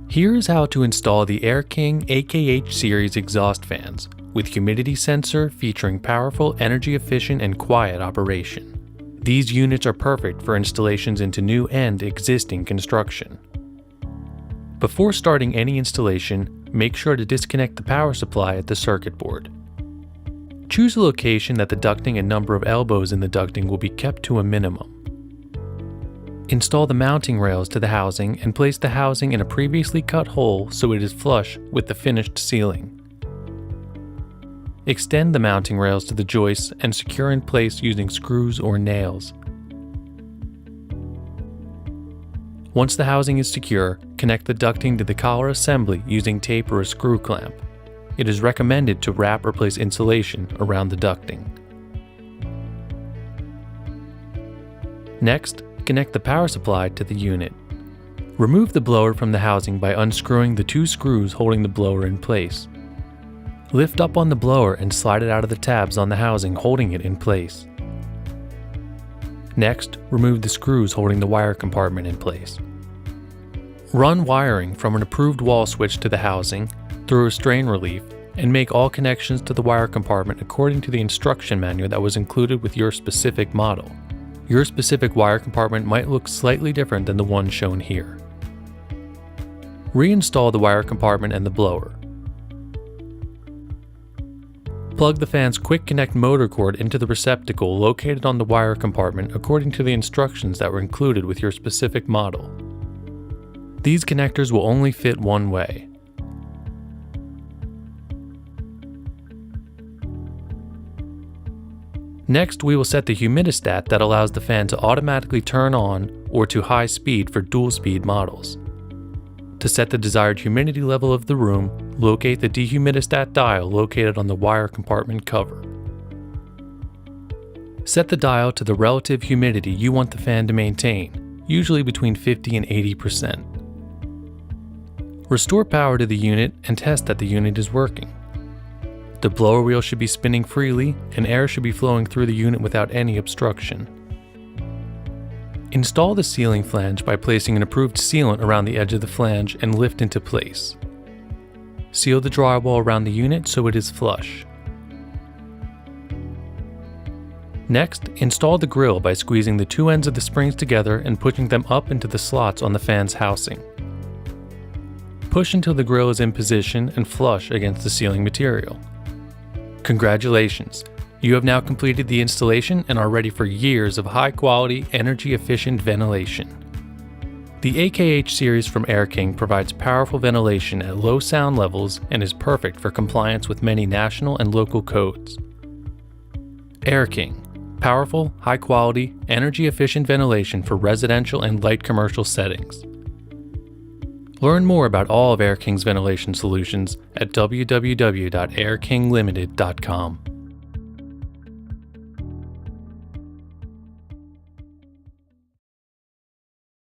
Here is how to install the AKH AKH series exhaust fans with humidity sensor featuring powerful, energy-efficient, and quiet operation. These units are perfect for installations into new and existing construction. Before starting any installation, make sure to disconnect the power supply at the circuit board. Choose a location that the ducting and number of elbows in the ducting will be kept to a minimum. Install the mounting rails to the housing and place the housing in a previously cut hole so it is flush with the finished ceiling. Extend the mounting rails to the joists and secure in place using screws or nails. Once the housing is secure, connect the ducting to the collar assembly using tape or a screw clamp. It is recommended to wrap or place insulation around the ducting. Next, connect the power supply to the unit. Remove the blower from the housing by unscrewing the two screws holding the blower in place. Lift up on the blower and slide it out of the tabs on the housing holding it in place. Next, remove the screws holding the wire compartment in place. Run wiring from an approved wall switch to the housing through a strain relief and make all connections to the wire compartment according to the instruction manual that was included with your specific model. Your specific wire compartment might look slightly different than the one shown here. Reinstall the wire compartment and the blower. Plug the fan's quick connect motor cord into the receptacle located on the wire compartment according to the instructions that were included with your specific model. These connectors will only fit one way. Next, we will set the humidistat that allows the fan to automatically turn on or to high speed for dual speed models. To set the desired humidity level of the room, locate the dehumidistat dial located on the wire compartment cover. Set the dial to the relative humidity you want the fan to maintain, usually between 50 and 80%. Restore power to the unit and test that the unit is working. The blower wheel should be spinning freely and air should be flowing through the unit without any obstruction. Install the sealing flange by placing an approved sealant around the edge of the flange and lift into place. Seal the drywall around the unit so it is flush. Next, install the grill by squeezing the two ends of the springs together and pushing them up into the slots on the fan's housing. Push until the grill is in position and flush against the sealing material. Congratulations! You have now completed the installation and are ready for years of high-quality, energy-efficient ventilation. The AKH series from Air King provides powerful ventilation at low sound levels and is perfect for compliance with many national and local codes. Air King, powerful, high-quality, energy-efficient ventilation for residential and light commercial settings. Learn more about all of Air King's ventilation solutions at www.airkinglimited.com.